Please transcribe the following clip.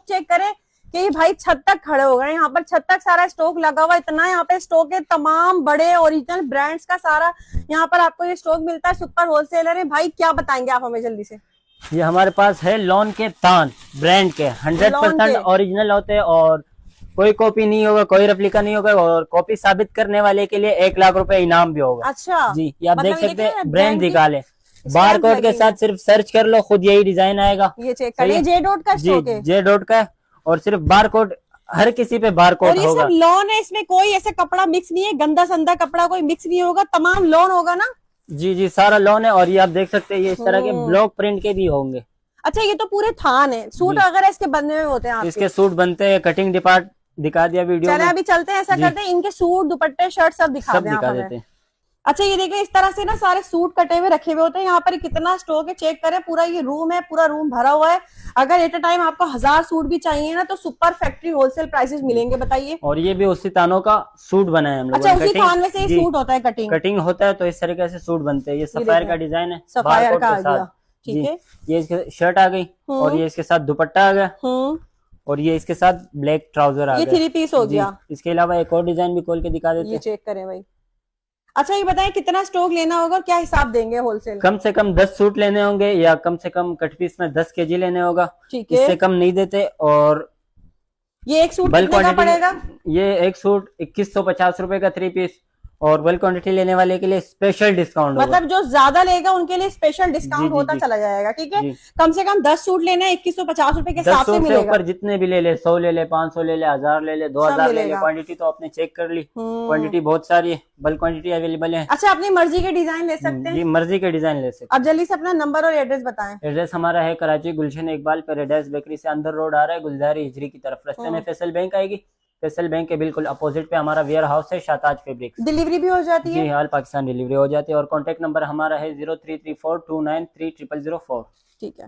Check करें कि ये भाई छत तक खड़े हो गए, यहाँ पर छत तक सारा स्टॉक लगा हुआ, इतना यहाँ पे स्टॉक है, तमाम बड़े ओरिजिनल ब्रांड्स का सारा यहाँ पर आपको ये स्टॉक मिलता है। सुपर होलसेलर है भाई, क्या बताएंगे आप हमें जल्दी से? ये हमारे पास है लॉन के तान ब्रांड के, 100% ओरिजिनल होते हैं और कोई कॉपी नहीं होगा, कोई रेप्लिका नहीं होगा, और कॉपी साबित करने वाले के लिए 1 लाख रुपए इनाम भी होगा। अच्छा जी, ये आप मतलब देख सकते हैं, ब्रांड की निकाले, बार कोड के साथ सिर्फ सर्च कर लो, खुद यही डिजाइन आएगा। ये चेक करिए, जे डॉट का स्टॉक है, जे डॉट का है, और सिर्फ बार कोड, हर किसी पे बार कोड और ये होगा। सब लॉन है, इसमें कोई ऐसा कपड़ा मिक्स नहीं है, गंदा संदा कपड़ा कोई मिक्स नहीं होगा, तमाम लॉन होगा ना? जी जी, सारा लॉन है। और ये आप देख सकते हैं, ये इस तरह के ब्लॉक प्रिंट के भी होंगे। अच्छा, ये तो पूरे थान है, सूट वगैरह इसके बनने में होते हैं? इसके सूट बनते हैं, कटिंग डिपार्ट दिखा दिया वीडियो में। चले अभी चलते हैं, ऐसा करते हैं, इनके सूट दुपट्टे शर्ट सब दिखा दें आप हमें। अच्छा, ये देखिए इस तरह से ना सारे सूट कटे हुए रखे हुए होते हैं। यहाँ पर कितना स्टॉक है चेक करें, पूरा ये रूम है, पूरा रूम भरा हुआ है। अगर एट अ टाइम आपको 1000 सूट भी चाहिए ना तो सुपर फैक्ट्री होलसेल प्राइसेस मिलेंगे, बताइए। और ये भी उसी तानों का सूट बना है हम लोगों ने। अच्छा, उसी थान में से ये सूट होता है, कटिंग होता है, तो इस तरीके से सूट बनते हैं। ये सफायर का डिजाइन है, सफायर का आ गया, ठीक है। ये इसके शर्ट आ गई, और ये इसके साथ दुपट्टा आ गया, और ये इसके साथ ब्लैक ट्राउजर आ गया। ये 3 पीस हो गया। इसके अलावा एक और डिजाइन भी खोल के दिखा देते हैं, ये चेक करें भाई। अच्छा, ये बताएं कितना स्टॉक लेना होगा, क्या हिसाब देंगे होलसेल? कम से कम 10 सूट लेने होंगे, या कम से कम कट पीस में 10 kg लेने होगा, ठीक है। इससे कम नहीं देते। और ये एक सूट कितने का पड़ेगा? ये एक सूट 2150 रुपए का 3 पीस, और बल्क क्वांटिटी लेने वाले के लिए स्पेशल डिस्काउंट मतलब जो ज्यादा लेगा उनके लिए स्पेशल डिस्काउंट होता चला जाएगा, ठीक है। कम से कम 10 सूट लेना है, 2150 रुपए के हिसाब से मिलेगा। ऊपर जितने भी ले ले, 100 ले ले, 500 ले ले, 1000 ले ले, 2000 ले ले, क्वांटिटी तो आपने चेक कर ली, क्वांटिटी बहुत सारी है, बल्क क्वांटिटी अवेलेबल है। अच्छा, अपनी मर्जी के डिजाइन ले सकते हैं? जी, मर्जी के डिजाइन ले सकते हैं। अब जल्दी से अपना नंबर और एड्रेस बताएं। एड्रेस हमारा है कराची गुलशन इकबाल, पैराडाइज बेकरी से अंदर रोड आ रहा है, गुलजारी हिजरी की तरफ, रास्ते में फैसल बैंक आएगी, फैसल बैंक के बिल्कुल अपोजिट पे हमारा वेयर हाउस है, शाताज फैब्रिक्स। डिलीवरी भी हो जाती है? जी, ऑल पाकिस्तान डिलीवरी हो जाती है। और कॉन्टेक्ट नंबर हमारा है 0334293004। ठीक है।